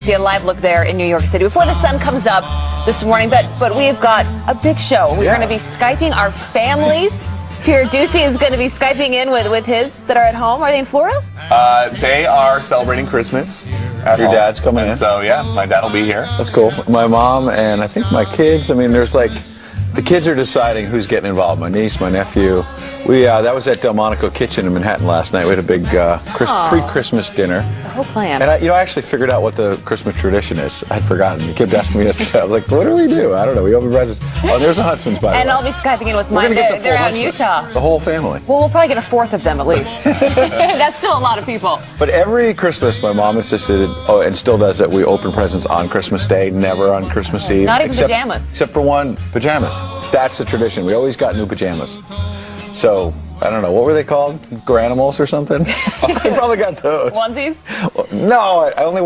See a live look there in New York City before the sun comes up this morning. But we've got a big show. We're going to be Skyping our families. Peter Doocy is going to be Skyping in with his that are at home. Are they in Florida? They are celebrating Christmas at Your home. dad's coming in? So, yeah, my dad will be here. That's cool. My mom and I think my kids. I mean, there's like, the kids are deciding who's getting involved. My niece, my nephew. That was at Delmonico Kitchen in Manhattan last night. We had a big pre-Christmas dinner. The whole plan. And I actually figured out what the Christmas tradition is. I'd forgotten. You kept asking me yesterday. I was like, what do we do? I don't know. We open presents. Oh, there's the Huntsmans, by the way. And I'll be Skyping in with We're mine. gonna get the full They're out in Huntsman. Utah. The whole family. Well, we'll probably get a fourth of them at least. That's still a lot of people. But every Christmas, my mom insisted, and still does it, we open presents on Christmas Day, never on Christmas Eve. Not even pajamas. Except for one, pajamas. That's the tradition. We always got new pajamas. So, I don't know, what were they called? Granimals or something? I probably got those. Onesies? No, I only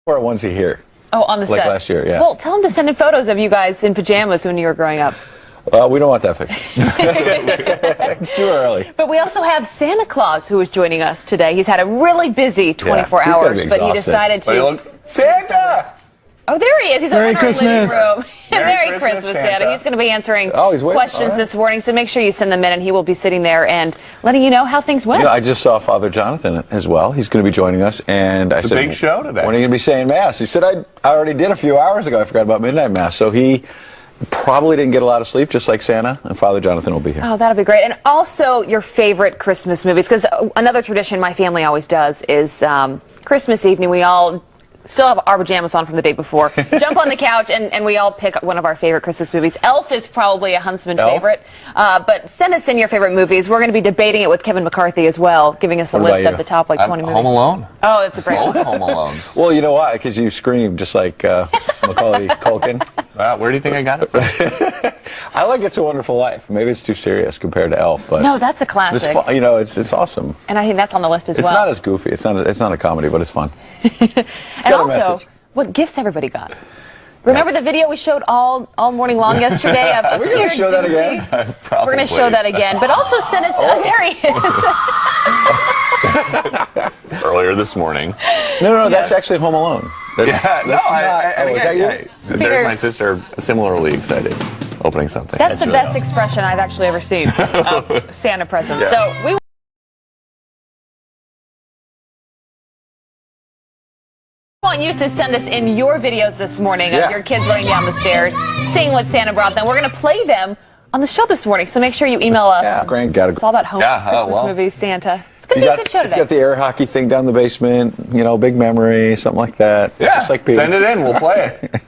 wore a onesie here. Oh, on the set. Like last year, yeah. Well, tell them to send in photos of you guys in pajamas when you were growing up. We don't want that picture. It's too early. But we also have Santa Claus who is joining us today. He's had a really busy 24 he's gotta hours, be but he exhausted. decided But to... look, Santa! Oh, there he is. He's Merry over in our living Christmas. room. Merry Christmas, Christmas, Santa. Santa. He's going to be answering Oh, he's waiting. questions All right. this morning, so make sure you send them in, and he will be sitting there and letting you know how things went. I just saw Father Jonathan as well. He's going to be joining us, and I It's a said, big show today. When are you going to be saying Mass? He said, I already did a few hours ago. I forgot about Midnight Mass. So he probably didn't get a lot of sleep, just like Santa, and Father Jonathan will be here. Oh, that'll be great. And also your favorite Christmas movies, because another tradition my family always does is Christmas evening, we all still have our pajamas on from the day before, jump on the couch, and we all pick one of our favorite Christmas movies. Elf is probably a Huntsman Elf? favorite, but send us in your favorite movies. We're going to be debating it with Kevin McCarthy as well, giving us a What about list of you? the top 20 movies. Home Alone. Oh, it's a great Both one. Home Alones. Well, you know why? Because you scream just like Macaulay Culkin. Where do you think I got it from? I like It's a Wonderful Life. Maybe it's too serious compared to Elf, but No, that's a it's classic. fun. It's awesome. And I think that's on the list as It's well. not as goofy. It's not a comedy, but it's fun. And got a also, message. what gifts everybody got. Remember the video we showed all morning long yesterday? Are we gonna show that again? We're going to show that again. But also send us... There he is. Earlier this morning. No, that's actually Home Alone. That's And is that you? again, there's my sister similarly excited opening something. That's the really best awesome. expression I've actually ever seen of Santa presents. Yeah. So we want you to send us in your videos this morning Yeah. of your kids running down the stairs, seeing what Santa brought them. We're going to play them on the show this morning, so make sure you email us. Yeah, Grant got It's all about home Christmas movies, Santa. It's going to be a good show You today. got the air hockey thing down in the basement, big memory, something like that. Yeah, Just like Pete. send it in. We'll play it.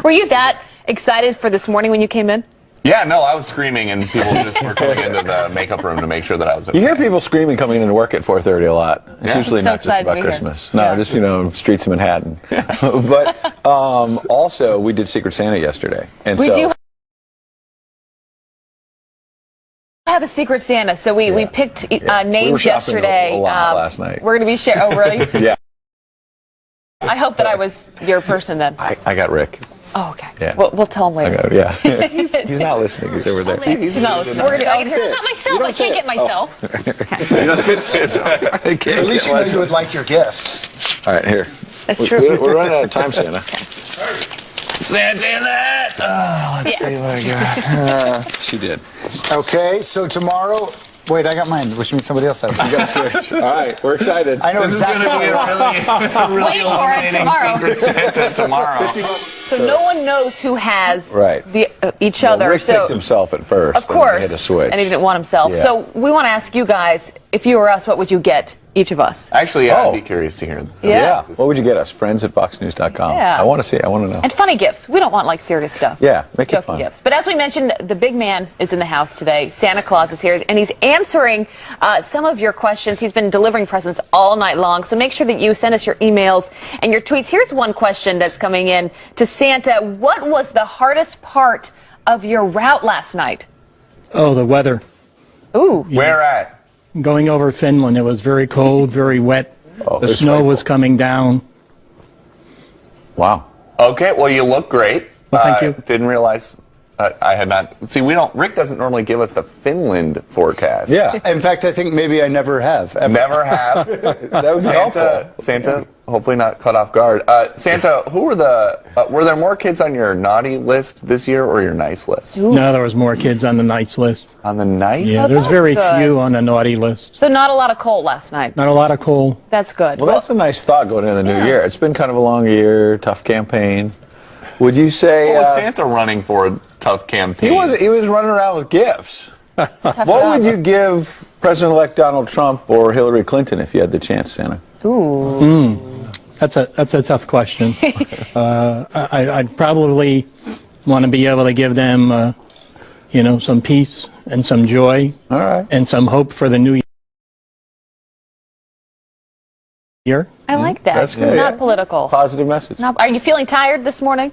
Were you that excited for this morning when you came in? Yeah, no, I was screaming, and people just were coming into the makeup room to make sure that I was okay. You hear people screaming coming into work at 4:30 a lot. It's Yeah. usually So not just excited to about be here. Christmas. No, Yeah. just streets of Manhattan. But also, we did Secret Santa yesterday, and We so do have a Secret Santa, so we picked We were names shopping yesterday. a lot last night. We're going to be sharing. Oh, really? yeah, I hope that I was your person then. I got Rick. Oh, okay. Yeah. We'll tell him I later. got he's not listening. He's over there. He's not listening. We're gonna, it's not myself. I can't get myself. At least you know you would like your gift. All right, here. That's true. We're running out of time, Santa. Santa in that. Let's see what I got. She did. Okay, so tomorrow. Wait, I got mine, which means somebody else has it. You got to switch. All right, we're excited. I know This is going exactly to be what a really Wait for it illuminating tomorrow. Secret Santa tomorrow. So no one knows who has Right. each other. Rick So picked himself at first. of and then course, he had to switch. and he didn't want himself. Yeah. So we want to ask you guys, if you were us, what would you get each of us? Actually, Oh. I'd be curious to hear. Yeah. What would you get us? Friends at foxnews.com. Yeah. I want to see. I want to know. And funny gifts. We don't want like serious stuff. Yeah, make it Joking fun. gifts. But as we mentioned, the big man is in the house today. Santa Claus is here, and he's answering some of your questions. He's been delivering presents all night long. So make sure that you send us your emails and your tweets. Here's one question that's coming in to Santa. What was the hardest part of your route last night? Oh, the weather. Ooh. Where at? Going over Finland, it was very cold, very wet. Oh, The it's snow frightful. was coming down. Wow. Okay, well, you look great. Well, thank you. Didn't realize I had not. See, Rick doesn't normally give us the Finland forecast. Yeah. In fact, I think maybe I never have. Ever. Never have. That was helpful. Santa hopefully not caught off guard. Santa, who were were there more kids on your naughty list this year or your nice list? No, there was more kids on the nice list. On the nice? Yeah, there's that's very good. few on the naughty list. So not a lot of coal last night. Not a lot of coal. That's good. Well, that's a nice thought going into the new year. It's been kind of a long year, tough campaign. Would you say What was Santa running for a tough campaign? he was running around with gifts? What would you give President-elect Donald Trump or Hillary Clinton if you had the chance, Santa? That's a tough question. I'd probably want to be able to give them, some peace and some joy, All right. and some hope for the new year. I like that. That's good. Not Yeah. political. Positive message. Are you feeling tired this morning?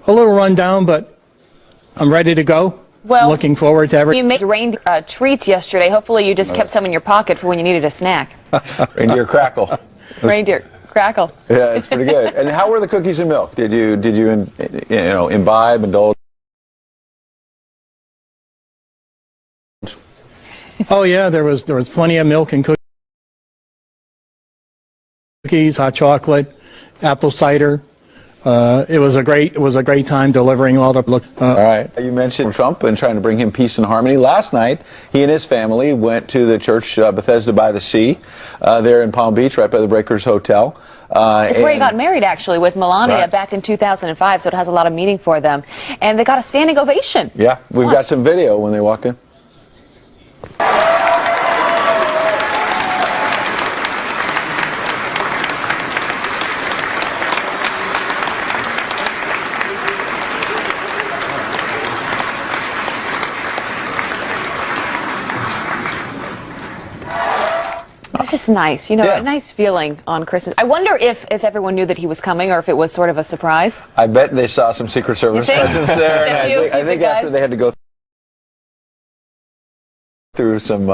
A little run down, but I'm ready to go. Well, looking forward to You made rain treats yesterday. Hopefully you just kept some in your pocket for when you needed a snack. Reindeer crackle. Reindeer crackle. Yeah, it's pretty good. And how were the cookies and milk? Did you imbibe, indulge? Oh yeah, there was plenty of milk and cookies, hot chocolate, apple cider. It was a great time delivering all the All right. You mentioned Trump and trying to bring him peace and harmony. Last night, he and his family went to the church Bethesda by the Sea, there in Palm Beach, right by the Breakers Hotel. It's where he got married, actually, with Melania Right. back in 2005, so it has a lot of meaning for them. And they got a standing ovation. Yeah, we've got some video when they walked in. It's just nice, Yeah. a nice feeling on Christmas. I wonder if everyone knew that he was coming or if it was sort of a surprise. I bet they saw some Secret Service think? presence there. Just And you, I few think big after guys? they had to go through some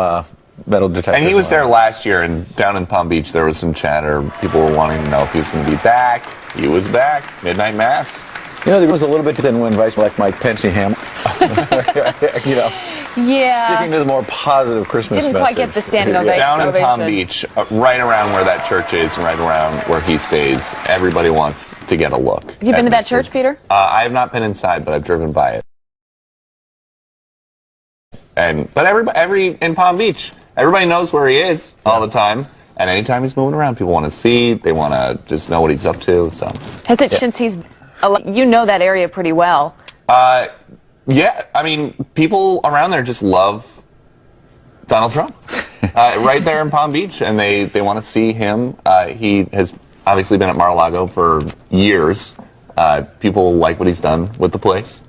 metal detectors. And he was there last year, and down in Palm Beach, there was some chatter. People were wanting to know if he was going to be back. He was back. Midnight Mass. There was a little bit then when Vice-elect Mike Pence ham. Yeah. Sticking to the more positive Christmas Didn't message. quite get the standing ovation. Down in Palm Ovation. Beach, right around where that church is, and right around where he stays, everybody wants to get a look. You been to that Mr. church, Peter? I have not been inside, but I've driven by it. But everybody in Palm Beach, everybody knows where he is all the time. And anytime he's moving around, people want to see. They want to just know what he's up to. So, Has it since he's... You know that area pretty well. yeah, I mean, people around there just love Donald Trump. Right there in Palm Beach, and they want to see him. He has obviously been at Mar-a-Lago for years. People like what he's done with the place,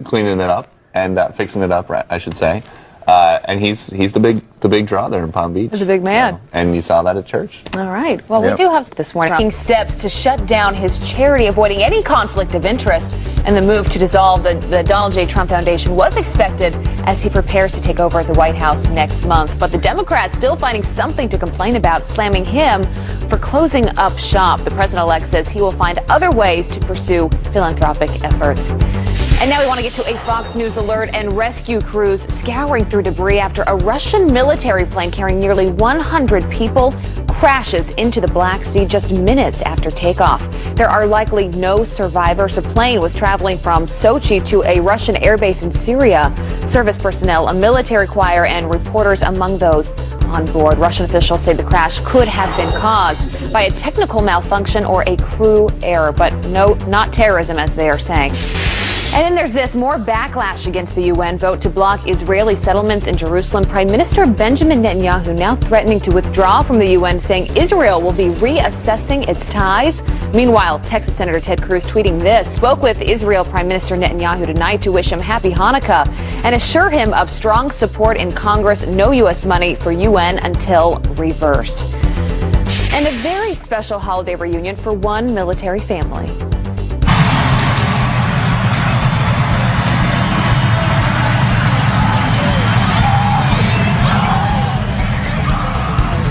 cleaning it up and fixing it up, I should say. And he's the big draw there in Palm Beach. The big man. So, and you saw that at church. All right. Well, Yep. we do have this morning taking steps to shut down his charity, avoiding any conflict of interest. And the move to dissolve the Donald J. Trump Foundation was expected as he prepares to take over at the White House next month. But the Democrats still finding something to complain about, slamming him for closing up shop. The president-elect says he will find other ways to pursue philanthropic efforts. And now we want to get to a Fox News alert and rescue crews scouring through debris after a Russian military plane carrying nearly 100 people crashes into the Black Sea just minutes after takeoff. There are likely no survivors. The plane was traveling from Sochi to a Russian airbase in Syria. Service personnel, a military choir, and reporters among those on board. Russian officials say the crash could have been caused by a technical malfunction or a crew error, but no, not terrorism, as they are saying. And then there's this, more backlash against the UN vote to block Israeli settlements in Jerusalem. Prime Minister Benjamin Netanyahu now threatening to withdraw from the UN, saying Israel will be reassessing its ties. Meanwhile, Texas Senator Ted Cruz tweeting this, spoke with Israel Prime Minister Netanyahu tonight to wish him happy Hanukkah and assure him of strong support in Congress, no U.S. money for UN until reversed. And a very special holiday reunion for one military family.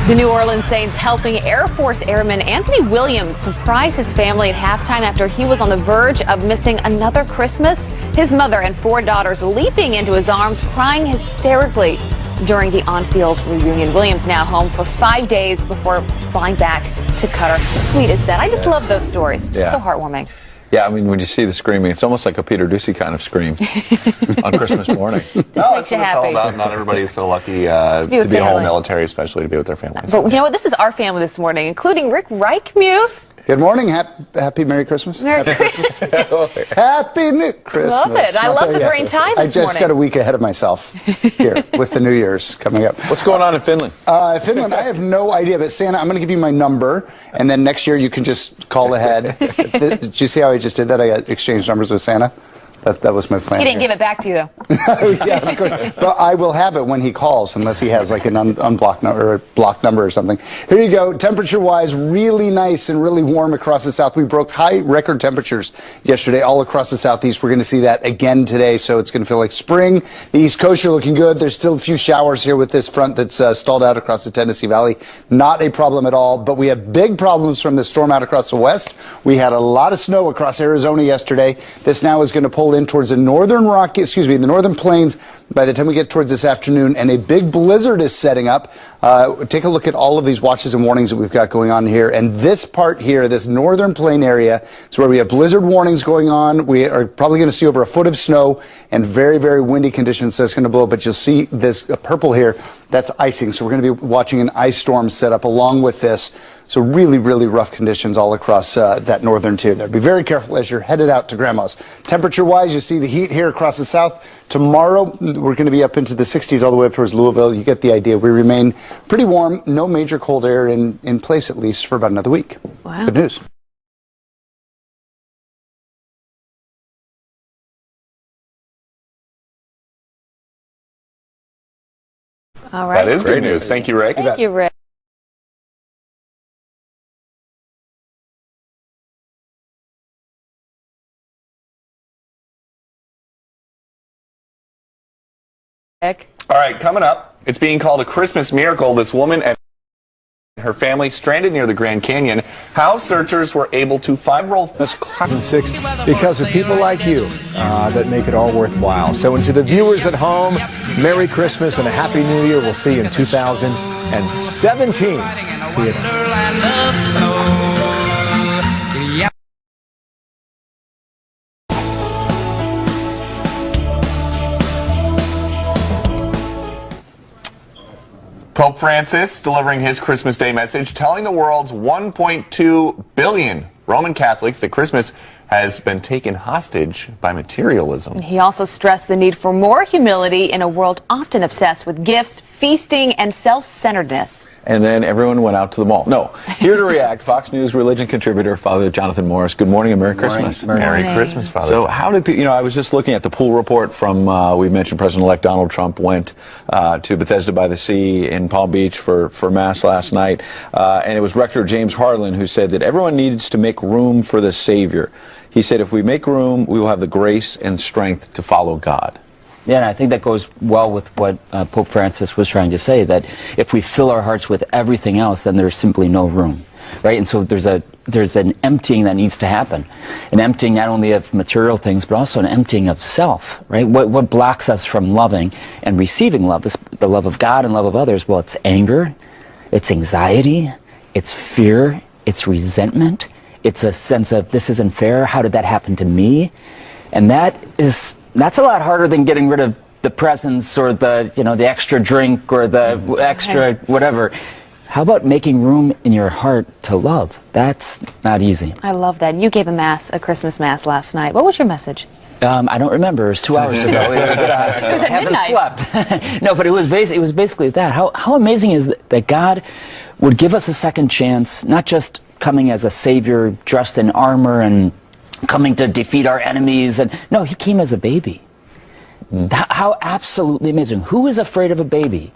The New Orleans Saints helping Air Force Airman Anthony Williams surprise his family at halftime after he was on the verge of missing another Christmas. His mother and 4 daughters leaping into his arms, crying hysterically. during the on-field reunion. Williams now home for 5 days before flying back to Qatar. How sweet is that? I just love those stories. Just so heartwarming. Yeah, I mean, when you see the screaming, it's almost like a Peter Ducey kind of scream on Christmas morning. No, that's what it's all about. Not everybody is so lucky to be home military, especially to be with their families. But you know what? This is our family this morning, including Rick Reichmuth. Good morning. Happy Merry Christmas. Merry Christmas. Happy New Christmas. Love it. I love the green tie this I just morning. got a week ahead of myself here with the New Year's coming up. What's going on in Finland? Finland, I have no idea. But Santa, I'm going to give you my number, and then next year you can just call ahead. Did you see how I just did that? I got exchanged numbers with Santa. That was my plan. He didn't give it back to you, though. Yeah, of course. But I will have it when he calls, unless he has like an unblocked number or a blocked number or something. Here you go. Temperature-wise, really nice and really warm across the south. We broke high record temperatures yesterday all across the southeast. We're going to see that again today, so it's going to feel like spring. The East Coast, you're looking good. There's still a few showers here with this front that's stalled out across the Tennessee Valley. Not a problem at all, but we have big problems from the storm out across the west. We had a lot of snow across Arizona yesterday. This now is going to pull in towards the northern the northern plains by the time we get towards this afternoon, and a big blizzard is setting up. Take a look at all of these watches and warnings that we've got going on here, and this part here, this northern plain area, is where we have blizzard warnings going on. We are probably going to see over a foot of snow and very, very windy conditions, so it's going to blow, but you'll see this purple here, that's icing, so we're going to be watching an ice storm set up along with this. So really, really rough conditions all across that northern tier there. Be very careful as you're headed out to Grandma's. Temperature-wise, you see the heat here across the south. Tomorrow, we're going to be up into the 60s all the way up towards Louisville. You get the idea. We remain pretty warm. No major cold air in place, at least, for about another week. Wow. Good news. All right. That is good news. Thank you, Rick. Thank you, Rick. All right, coming up, it's being called a Christmas miracle. This woman and her family stranded near the Grand Canyon. How searchers were able to find roll. 2006 because of people like you that make it all worthwhile. So, and to the viewers at home, Merry Christmas and a Happy New Year. We'll see you in 2017. See you then. Pope Francis delivering his Christmas Day message, telling the world's 1.2 billion Roman Catholics that Christmas has been taken hostage by materialism. He also stressed the need for more humility in a world often obsessed with gifts, feasting, and self-centeredness. And then everyone went out to the mall. No. Here to react, Fox News religion contributor, Father Jonathan Morris. Good morning and Merry Christmas. Merry Christmas, Father. So how did people, I was just looking at the pool report from, we mentioned President-elect Donald Trump went to Bethesda by the Sea in Palm Beach for Mass last night. And it was Rector James Harlan who said that everyone needs to make room for the Savior. He said, if we make room, we will have the grace and strength to follow God. Yeah, and I think that goes well with what Pope Francis was trying to say, that if we fill our hearts with everything else, then there's simply no room, right? And so there's an emptying that needs to happen, an emptying not only of material things, but also an emptying of self, right? What blocks us from loving and receiving love, the love of God and love of others? Well, it's anger, it's anxiety, it's fear, it's resentment, it's a sense of this isn't fair, how did that happen to me? And that's a lot harder than getting rid of the presents or the extra drink or the extra whatever. How about making room in your heart to love? That's not easy. I love that. You gave a Christmas mass last night. What was your message? I don't remember. It was 2 hours ago. It was at I haven't midnight. slept. No, but it was basically that. How amazing is that God would give us a second chance, not just coming as a savior dressed in armor and coming to defeat our enemies. And no, he came as a baby. How absolutely amazing. Who is afraid of a baby?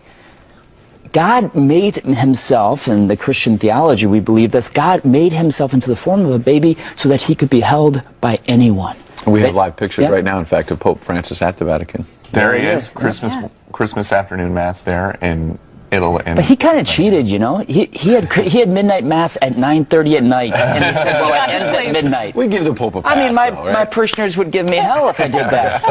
God made himself, in the Christian theology we believe that God made himself into the form of a baby so that he could be held by anyone. We have live pictures right now, in fact, of Pope Francis at the Vatican. There he is, Christmas afternoon Mass there in it'll end. But he kind of cheated, you know. He had midnight mass at 9:30 at night, and he said, "Well, it ends at midnight." We give the Pope a pass. I mean, though, my right? parishioners would give me hell if I did that.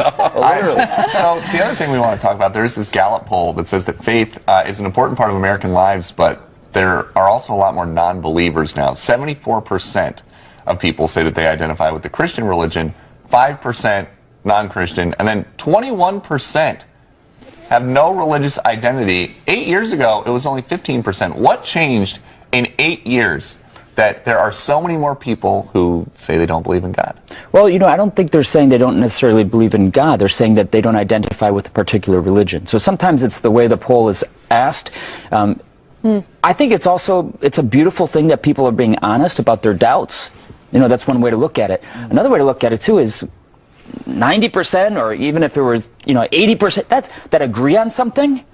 So the other thing we want to talk about, there's this Gallup poll that says that faith is an important part of American lives, but there are also a lot more non-believers now. 74% of people say that they identify with the Christian religion, 5% non-Christian, and then 21% have no religious identity. 8 years ago, it was only 15%. What changed in 8 years that there are so many more people who say they don't believe in God? Well, you know, I don't think they're saying they don't necessarily believe in God. They're saying that they don't identify with a particular religion. So sometimes it's the way the poll is asked. I think it's a beautiful thing that people are being honest about their doubts. You know, that's one way to look at it. Another way to look at it, too, is 90%, or even if it was, 80%, that agree on something,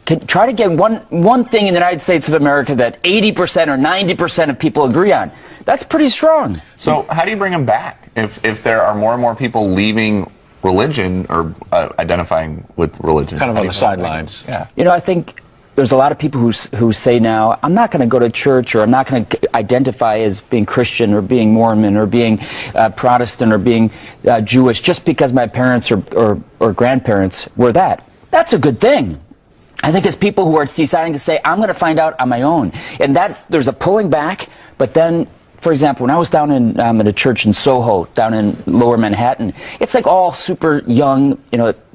can try to get one thing in the United States of America that 80% or 90% of people agree on. That's pretty strong. So how do you bring them back if there are more and more people leaving religion or identifying with religion? Kind of on the sidelines. Yeah. You know, I think there's a lot of people who say now, I'm not going to go to church, or I'm not going to identify as being Christian or being Mormon or being Protestant or being Jewish just because my parents or grandparents were that. That's a good thing. I think it's people who are deciding to say, I'm going to find out on my own. And there's a pulling back, but then, for example, when I was down at a church in Soho, down in Lower Manhattan, it's like all super young,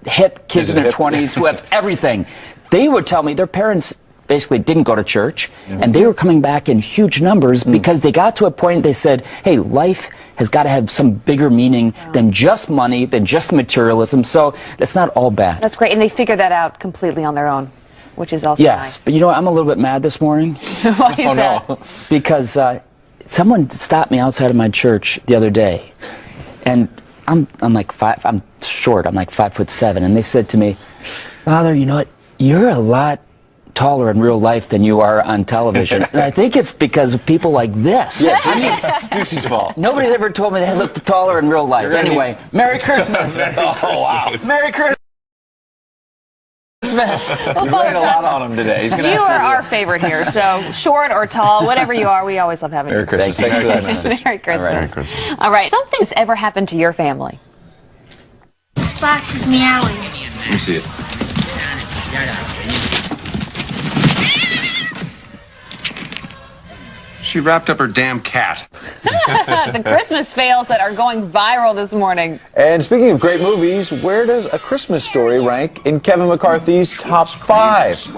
hip kids in their 20s who have everything. They would tell me their parents basically didn't go to church, and they were coming back in huge numbers because they got to a point they said, hey, life has got to have some bigger meaning than just money, than just materialism, so that's not all bad. That's great, and they figure that out completely on their own, which is also yes, nice. but I'm a little bit mad this morning. Why is that? Because someone stopped me outside of my church the other day, and I'm short, I'm like 5'7", and they said to me, Father, you know what? You're a lot taller in real life than you are on television. And I think it's because of people like this. Yeah, it's Ducey's fault. Nobody's ever told me they look taller in real life. Anyway, Merry Christmas. Oh, wow. Merry Christmas. You're laying a lot on him today. He's gonna You have to are our favorite here, so short or tall, whatever you are, we always love having Merry you. Christmas. Thanks for that message. Merry Christmas. Merry Christmas. All right, something's ever happened to your family? This box is meowing. Let me see it. She wrapped up her damn cat. The Christmas fails that are going viral this morning. And speaking of great movies, where does A Christmas Story rank in Kevin McCarthy's top 5?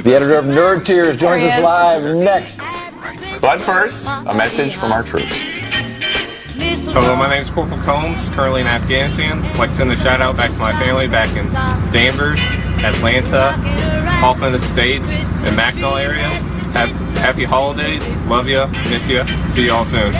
The editor of Nerd Tears joins us live next. But first, a message from our troops. Hello, my name is Corporal Combs, currently in Afghanistan. I'd like to send a shout out back to my family back in Danvers, Atlanta, Hoffman Estates, and Mackinac area. Happy holidays, love ya, miss ya, see y'all soon.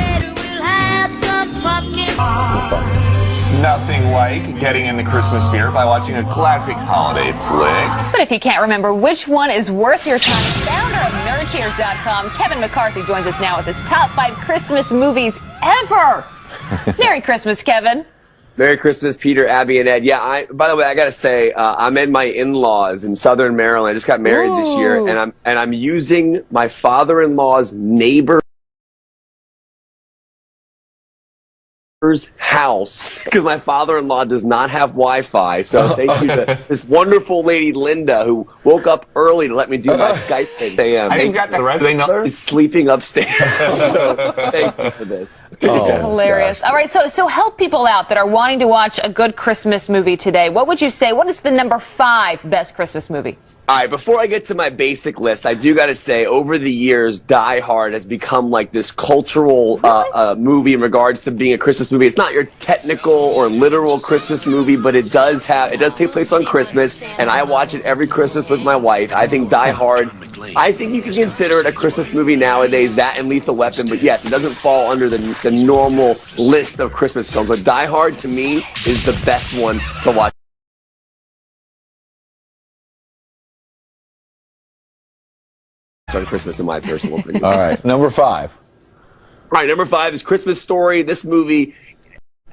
Nothing like getting in the Christmas spirit by watching a classic holiday flick. But if you can't remember which one is worth your time, founder of NerdCheers.com, Kevin McCarthy joins us now with his top 5 Christmas movies ever. Merry Christmas, Kevin. Merry Christmas, Peter, Abby, and Ed. Yeah, by the way, I gotta say, I'm in my in-laws in Southern Maryland. I just got married this year, and I'm using my father-in-law's neighbor's house because my father-in-law does not have Wi-Fi. So thank you to this wonderful lady Linda who woke up early to let me do my Skype thing. I think got the rest. They know. Is sleeping upstairs. So thank you for this. Hilarious. All right, so help people out that are wanting to watch a good Christmas movie today. What would you say? What is the number 5 best Christmas movie? All right, before I get to my basic list, I do got to say, over the years, Die Hard has become like this cultural movie in regards to being a Christmas movie. It's not your technical or literal Christmas movie, but it does take place on Christmas, and I watch it every Christmas with my wife. I think Die Hard, I think you can consider it a Christmas movie nowadays, that and Lethal Weapon, but yes, it doesn't fall under the normal list of Christmas films. But Die Hard, to me, is the best one to watch. On Christmas, in my personal opinion. All right, number 5. All right, number 5 is Christmas Story. This movie,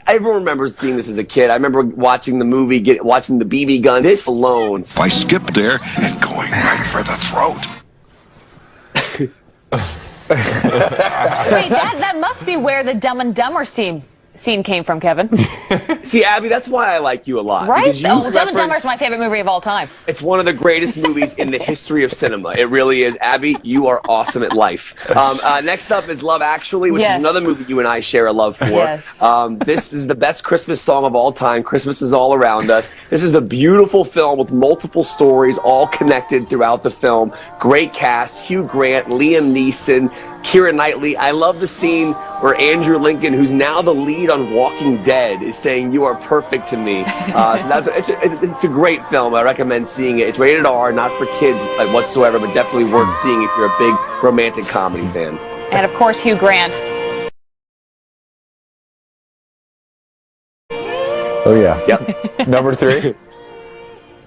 everyone remembers seeing this as a kid. I remember watching the movie, watching the BB gun. This alone. I skipped there and going right for for the throat. Wait, that must be where the Dumb and Dumber scene came from, Kevin. See, Abby, that's why I like you a lot. Right? Because you Dumb and Dumber reference- is my favorite movie of all time. It's one of the greatest movies in the history of cinema. It really is. Abby, you are awesome at life. Next up is Love Actually, which is another movie you and I share a love for. Yes. This is the best Christmas song of all time. Christmas is all around us. This is a beautiful film with multiple stories all connected throughout the film. Great cast, Hugh Grant, Liam Neeson, Keira Knightley. I love the scene where Andrew Lincoln, who's now the lead on Walking Dead, is saying, "You are perfect to me." So it's a great film. I recommend seeing it. It's rated R, not for kids whatsoever, but definitely worth seeing if you're a big romantic comedy fan. And of course, Hugh Grant. Oh, yeah. Yep. Number 3.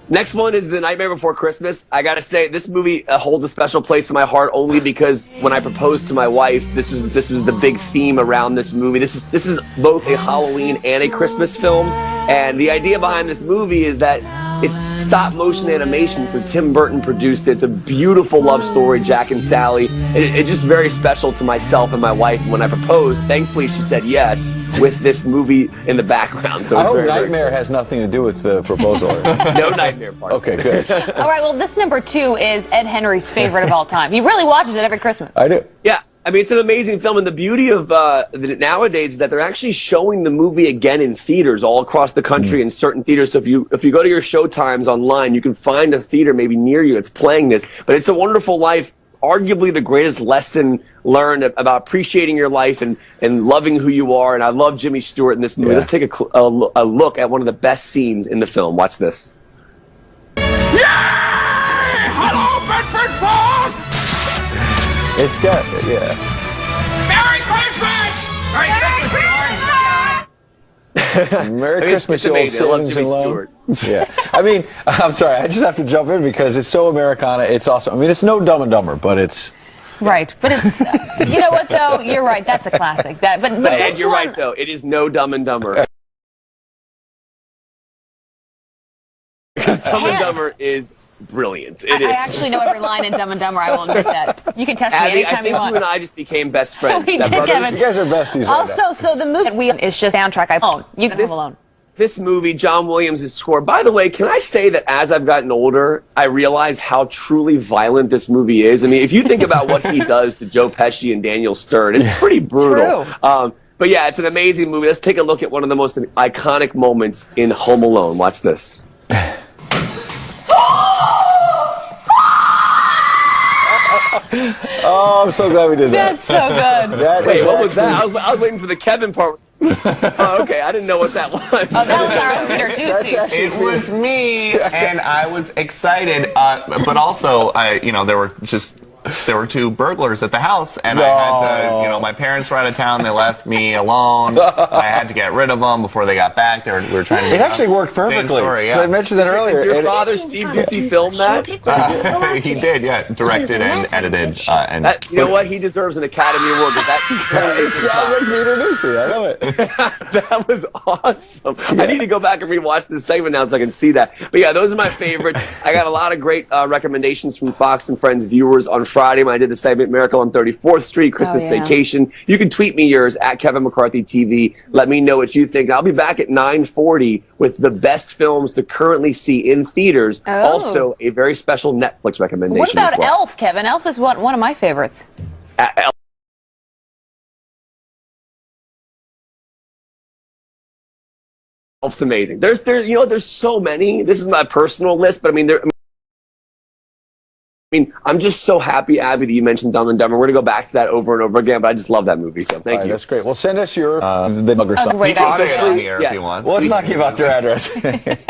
Next one is The Nightmare Before Christmas. I gotta say, this movie holds a special place in my heart only because when I proposed to my wife, this was the big theme around this movie. This is both a Halloween and a Christmas film, and the idea behind this movie is that it's stop motion animation, so Tim Burton produced it. It's a beautiful love story, Jack and Sally. It's just very special to myself and my wife. When I proposed, thankfully she said yes with this movie in the background. So I it's hope very, Nightmare has nothing to do with the proposal. no nightmare part. Okay, good. All right, well, this number 2 is Ed Henry's favorite of all time. He really watches it every Christmas. I do. Yeah. I mean, it's an amazing film, and the beauty of nowadays is that they're actually showing the movie again in theaters all across the country in certain theaters. So if you go to your showtimes online, you can find a theater maybe near you that's playing this. But It's a Wonderful Life, arguably the greatest lesson learned about appreciating your life and loving who you are. And I love Jimmy Stewart in this movie. Yeah. Let's take a look at one of the best scenes in the film. Watch this. Hello, Bedford Falls! It's got, yeah. Merry Christmas! Merry Christmas! Merry Christmas, it's you old amazing. I love savings Jimmy and Stewart. loan. Yeah. I mean, I'm sorry, I just have to jump in because it's so Americana. It's awesome. I mean, it's no Dumb and Dumber, but it's... Right, but it's, you know what, though? You're right, that's a classic. But And this you're one, right, though. It is no Dumb and Dumber. Because Dumb and Dumber is brilliant. It is. I actually know every line in Dumb and Dumber. I will admit that. You can test me Abby, I anytime think you want. you and I just became best friends. We did, Kevin. You guys are besties right now. Also, so the movie we is just soundtrack I own. You can This- Home Alone. This movie, John Williams' score. By the way, can I say that as I've gotten older, I realize how truly violent this movie is? I mean, if you think about what he does to Joe Pesci and Daniel Stern, it's pretty brutal. True. But yeah, it's an amazing movie. Let's take a look at one of the most iconic moments in Home Alone. Watch this. Oh, I'm so glad we did that. That's so good. That Wait, is what was that? actually- I was waiting for the Kevin part. Oh, okay. I didn't know what that was. Oh, that was our own Peter That's Ducey. actually It was me, and I was excited. But also, there were 2 burglars at the house, and I had to, my parents were out of town. They left me alone. I had to get rid of them before they got back. We were trying to. It actually worked perfectly. Same story, 'Cause I mentioned that earlier. Your It- father, Steve Ducey, filmed that? He did, yeah. Directed and edited. And You know what? He deserves an Academy Award. But It sounds like Peter Ducey. I love it. that was awesome. I need to go back and rewatch this segment now so I can see that. But yeah, those are my favorites. I got a lot of great recommendations from Fox and Friends viewers on Friday when I did the segment Miracle on 34th Street, Christmas Vacation. You can tweet me yours at Kevin McCarthy TV. Let me know what you think. I'll be back at 9:40 with the best films to currently see in theaters. Oh. Also, a very special Netflix recommendation What about as well. Elf, Kevin? Elf is one of my favorites. Elf's amazing. There's so many. This is my personal list, but I mean, I'm just so happy, Abby, that you mentioned Dumb and Dumber. We're going to go back to that over and over again, but I just love that movie, so thank you. That's great. Well, send us your the Mugger song. Great you can idea. say it on here if you want. Well, let's not give out their address.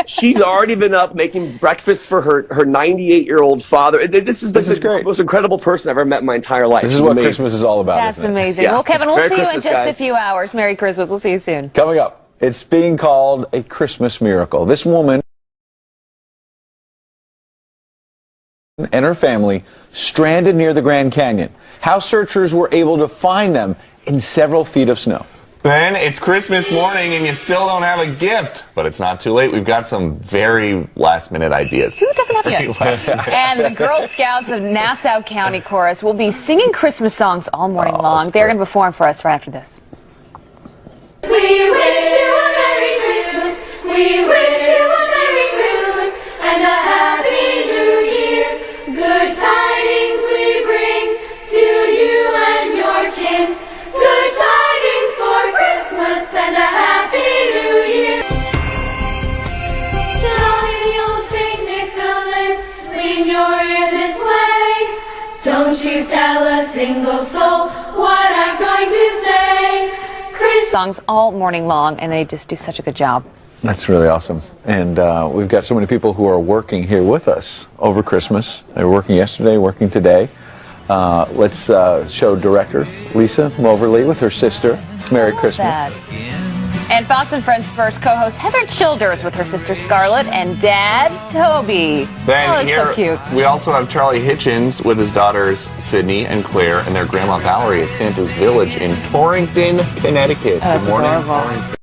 She's already been up making breakfast for her 98-year-old father. This is the great. most incredible person I've ever met in my entire life. This is She's what amazing. Christmas is all about, That's isn't it? amazing. Yeah. Well, Kevin, we'll Merry see you in Christmas, just guys. a few hours. Merry Christmas. We'll see you soon. Coming up, it's being called a Christmas miracle. This woman and her family stranded near the Grand Canyon. How searchers were able to find them in several feet of snow. Then it's Christmas morning and you still don't have a gift. But it's not too late. We've got some very last-minute ideas. Who doesn't have a gift? And the Girl Scouts of Nassau County Chorus will be singing Christmas songs all morning long. They're going to perform for us right after this. We wish you a Merry Christmas. We wish you a Merry Christmas and a Happy New Year. Good tidings we bring to you and your kin. Good tidings for Christmas and a Happy New Year. Jolly old St. Nicholas, lean your ear this way. Don't you tell a single soul what I'm going to say. Songs all morning long, and they just do such a good job. That's really awesome. And we've got so many people who are working here with us over Christmas. They were working yesterday, working today. Let's show director Lisa Moverly with her sister. Merry Christmas. That. And Fox and Friends first co-host Heather Childers with her sister Scarlett and dad Toby. Then it's so cute. We also have Charlie Hitchens with his daughters Sydney and Claire and their grandma Valerie at Santa's Village in Torrington, Connecticut. Oh, Good morning. adorable.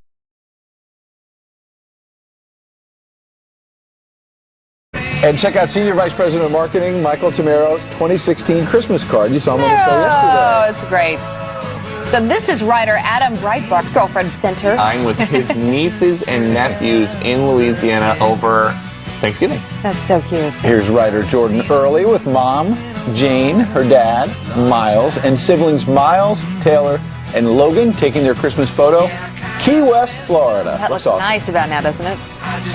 And check out Senior Vice President of Marketing, Michael Tamero's 2016 Christmas card. You saw him on the show yesterday. Oh, it's great. So this is writer Adam Breitbart's girlfriend center. I'm with his nieces and nephews in Louisiana over Thanksgiving. That's so cute. Here's writer Jordan Early with mom, Jane, her dad, Miles, and siblings Miles, Taylor, and Logan taking their Christmas photo. Key West, Florida. That looks awesome. nice about now, doesn't it?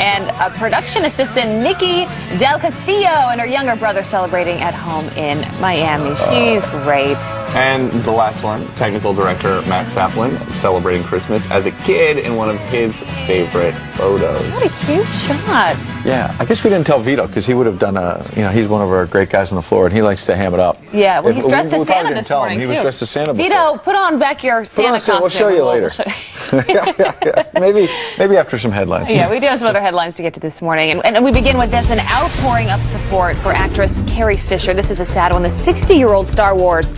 And production assistant Nikki Del Castillo and her younger brother celebrating at home in Miami. She's great. And the last one, technical director Matt Saplin, celebrating Christmas as a kid in one of his favorite photos. What a cute shot. Yeah, I guess we didn't tell Vito because he would have done he's one of our great guys on the floor and he likes to ham it up. Yeah, well, he's dressed we as probably Santa didn't this tell him. morning, He too. was dressed as Santa before. Vito, put on back your Santa costume. We'll show you later. Maybe after some headlines. Yeah, we do have some other headlines to get to this morning. And we begin with this, an outpouring of support for actress Carrie Fisher. This is a sad one. The 60-year-old Star Wars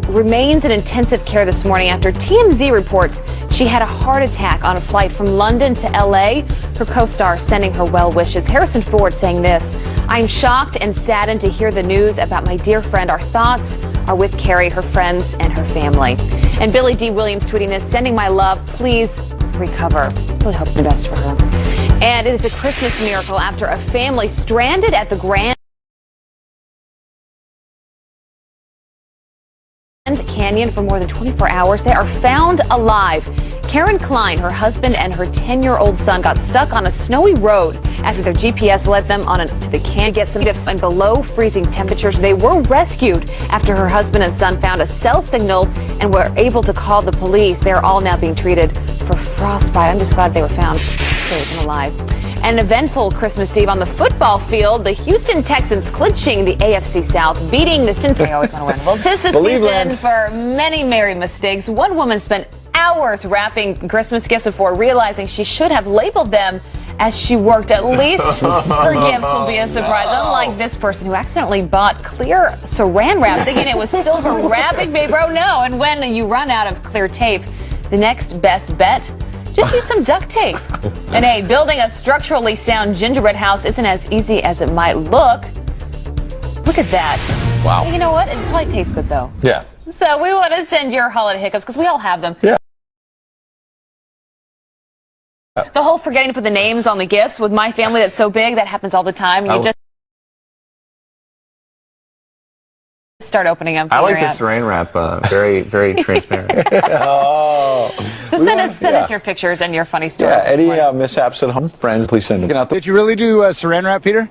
remains in intensive care this morning after TMZ reports she had a heart attack on a flight from London to LA. Her co-star sending her well wishes. Harrison Ford saying this: "I'm shocked and saddened to hear the news about my dear friend. Our thoughts are with Carrie, her friends, and her family." And Billy D. Williams tweeting this: "Sending my love. Please recover." Really hope the best for her. And it is a Christmas miracle after a family stranded at the Grand Canyon for more than 24 hours. They are found alive. Karen Klein, her husband, and her 10-year-old son got stuck on a snowy road after their GPS led them to the canyon to get some gifts in below freezing temperatures. They were rescued after her husband and son found a cell signal and were able to call the police. They are all now being treated for frostbite. I'm just glad they were found safe and alive. An eventful Christmas Eve on the football field. The Houston Texans clinching the AFC South, beating the Cincinnati. I always want to win. Well, 'tis the season for many merry mistakes. One woman spent hours wrapping Christmas gifts before realizing she should have labeled them as she worked. At least her gifts will be a surprise. Unlike this person who accidentally bought clear saran wrap thinking it was silver wrapping paper. Oh no. And when you run out of clear tape, the next best bet, just use some duct tape. And hey, building a structurally sound gingerbread house isn't as easy as it might look. Look at that. Wow. Hey, you know what? It probably tastes good though. Yeah. So we want to send your holiday hiccups because we all have them. Yeah. The whole forgetting to put the names on the gifts with my family that's so big, that happens all the time. You just start opening them. I like the saran wrap, very, very transparent. So send us your pictures and your funny stories. Yeah, any mishaps at home, friends, please send them. Did you really do saran wrap, Peter?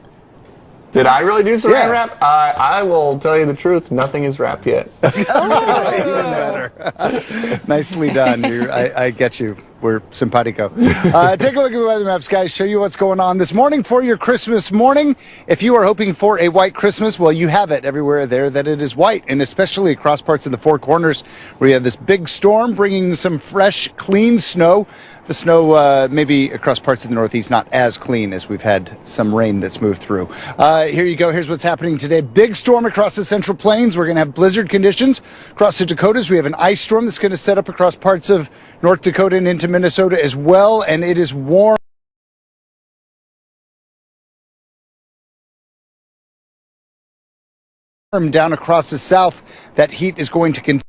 Did I really do saran wrap? I will tell you the truth. Nothing is wrapped yet. Even better. Nicely done. I get you. we're simpatico. Take a look at the weather maps, guys. Show you what's going on this morning for your Christmas morning. If you are hoping for a white Christmas, well, you have it everywhere there that it is white, and especially across parts of the Four Corners where you have this big storm bringing some fresh, clean snow. The snow maybe across parts of the Northeast not as clean as we've had some rain that's moved through. Here you go. Here's what's happening today. Big storm across the Central Plains. We're going to have blizzard conditions across the Dakotas. We have an ice storm that's going to set up across parts of North Dakota and into Minnesota as well. And it is warm down across the South. That heat is going to continue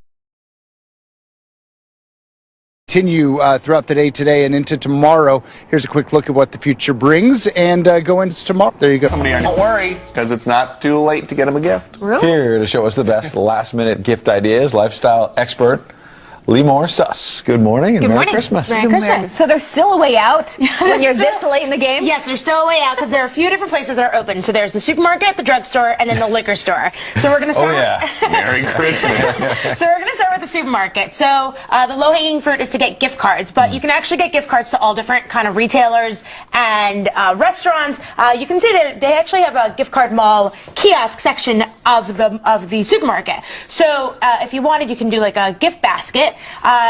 throughout the day today and into tomorrow. Here's a quick look at what the future brings and go into tomorrow. There you go. Don't worry, because it's not too late to get him a gift. Really? Here to show us the best last-minute gift ideas, lifestyle expert Lemore Suss. Good morning and Merry Christmas. Merry Christmas. So there's still a way out when you're this late in the game? Yes, there's still a way out because there are a few different places that are open. So there's the supermarket, the drugstore, and then the liquor store. So we're going to start Merry Christmas. So we're going to start with the supermarket. So the low-hanging fruit is to get gift cards, but you can actually get gift cards to all different kind of retailers and restaurants. You can see that they actually have a gift card mall kiosk section of the supermarket. So if you wanted, you can do like a gift basket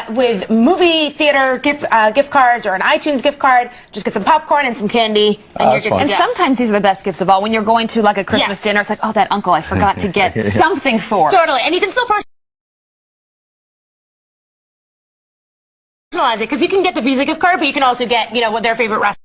with movie theater gift cards or an iTunes gift card. Just get some popcorn and some candy, and you're good to And go. sometimes these are the best gifts of all. When you're going to like a Christmas dinner, it's like, oh, that uncle I forgot to get something for. Totally, and you can still personalize it because you can get the Visa gift card, but you can also get, you know, what their favorite restaurant.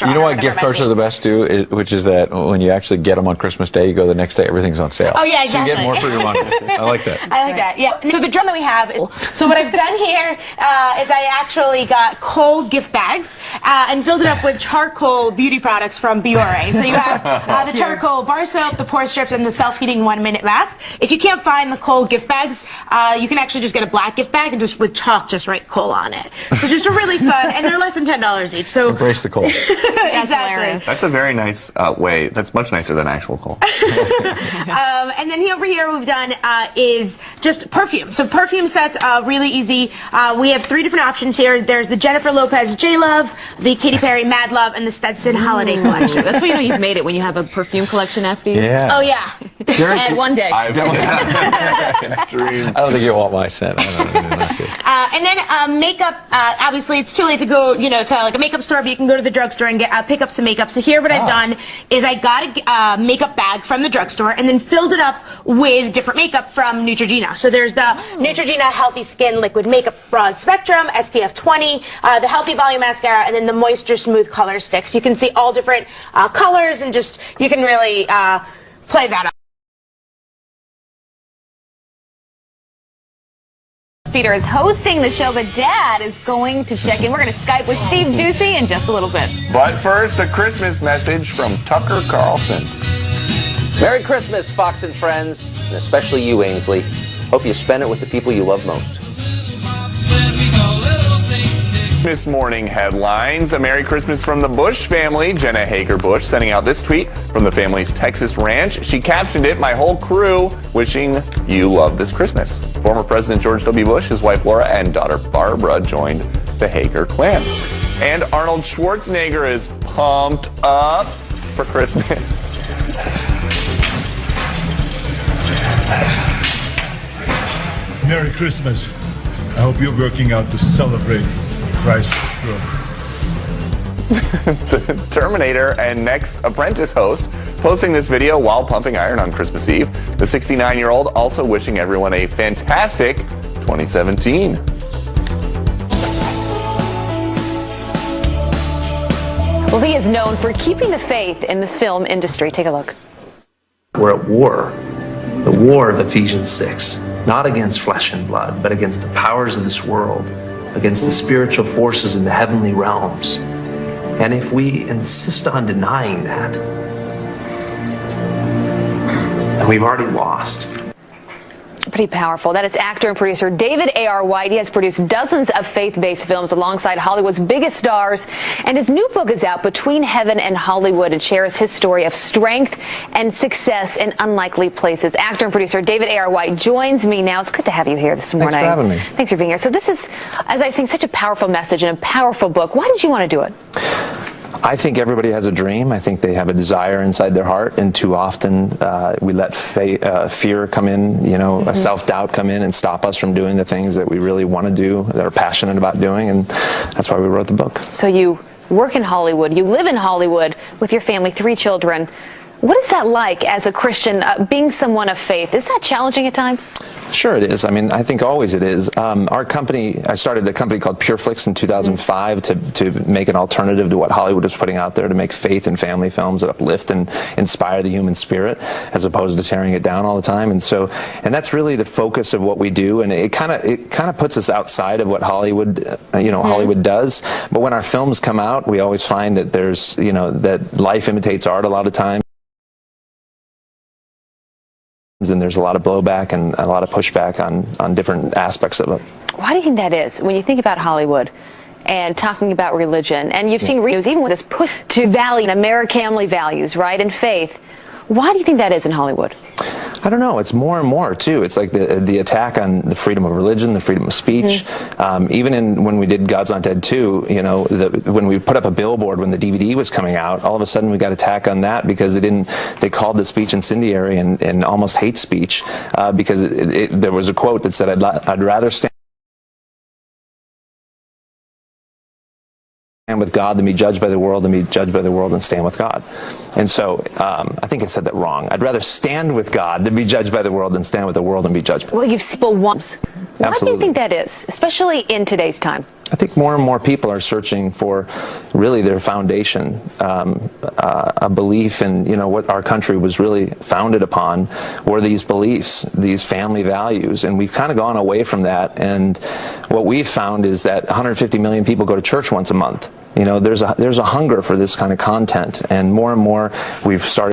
You know what gift cards are the best too, which is that when you actually get them on Christmas Day, you go the next day, everything's on sale. Oh yeah, exactly. So you get more for your money. I like that. I like that, yeah. So the drum that we have, so what I've done here is I actually got Kohl gift bags and filled it up with charcoal beauty products from Biore. So you have the charcoal bar soap, the pore strips, and the self-heating 1-minute mask. If you can't find the Kohl gift bags, you can actually just get a black gift bag and just with chalk, just write Kohl on it. So just a really fun, and they're less than $10 each. So embrace the Kohl. Exactly. That's a very nice way. That's much nicer than actual coal. And then over here what we've done is just perfume. So perfume sets, really easy. We have 3 different options here. There's the Jennifer Lopez J Love, the Katy Perry Mad Love, and the Stetson Holiday Collection. That's when you know you've made it, when you have a perfume collection after you. Yeah. Oh yeah. And one day. I don't think you want my scent. And then makeup. Obviously, it's too late to go, you know, to like a makeup store, but you can go to the drugstore and get pick up some makeup. So here, what I've done is I got a makeup bag from the drugstore and then filled it up with different makeup from Neutrogena. So there's the Neutrogena Healthy Skin Liquid Makeup Broad Spectrum, SPF 20, the Healthy Volume Mascara, and then the Moisture Smooth Color Sticks. You can see all different colors and just you can really play that up. Peter is hosting the show, but Dad is going to check in. We're going to Skype with Steve Doocy in just a little bit. But first, a Christmas message from Tucker Carlson. Merry Christmas, Fox and friends, and especially you, Ainsley. Hope you spend it with the people you love most. Christmas morning headlines. A Merry Christmas from the Bush family. Jenna Hager Bush sending out this tweet from the family's Texas ranch. She captioned it, "My whole crew wishing you love this Christmas." Former President George W. Bush, his wife Laura, and daughter Barbara joined the Hager clan. And Arnold Schwarzenegger is pumped up for Christmas. Merry Christmas. I hope you're working out to celebrate Christ's birth. The Terminator and Next Apprentice host posting this video while pumping iron on Christmas Eve. The 69-year-old also wishing everyone a fantastic 2017. Well, he is known for keeping the faith in the film industry. Take a look. We're at war. The war of Ephesians 6. Not against flesh and blood, but against the powers of this world, against the spiritual forces in the heavenly realms. And if we insist on denying that, then we've already lost. Pretty powerful. That is actor and producer David A.R. White. He has produced dozens of faith-based films alongside Hollywood's biggest stars. And his new book is out, Between Heaven and Hollywood, and shares his story of strength and success in unlikely places. Actor and producer David A.R. White joins me now. It's good to have you here this morning. Thanks for having me. Thanks for being here. So this is, as I was saying, such a powerful message and a powerful book. Why did you want to do it? I think everybody has a dream. I think they have a desire inside their heart, and too often we let fear come in, a self-doubt come in and stop us from doing the things that we really want to do, that are passionate about doing, and that's why we wrote the book. So you work in Hollywood, you live in Hollywood with your family, 3 children. What is that like as a Christian, being someone of faith? Is that challenging at times? Sure it is. I mean, I think always it is. Our company, I started a company called PureFlix in 2005 to make an alternative to what Hollywood was putting out there, to make faith and family films that uplift and inspire the human spirit, as opposed to tearing it down all the time. And that's really the focus of what we do. And it kind of puts us outside of what Hollywood, Hollywood does. But when our films come out, we always find that there's, that life imitates art a lot of times. And there's a lot of blowback and a lot of pushback on different aspects of it. Why do you think that is? When you think about Hollywood and talking about religion, and you've seen news even with this push to value American family values, right, and faith, why do you think that is in Hollywood? I don't know. It's more and more too. It's like the attack on the freedom of religion, the freedom of speech. Even when we did God's Not Dead 2, when we put up a billboard when the DVD was coming out, all of a sudden we got attack on that because they called the speech incendiary and almost hate speech because there was a quote that said, "I'd rather stand with God than be judged by the world, and stand with God." And so I think I said that wrong. I'd rather stand with God than be judged by the world than stand with the world and be judged. Well, you've seen people once. Why do you think that is, especially in today's time? I think more and more people are searching for really their foundation, a belief in what our country was really founded upon were these beliefs, these family values, and we've kind of gone away from that. And what we've found is that 150 million people go to church once a month. There's a hunger for this kind of content, and more we've started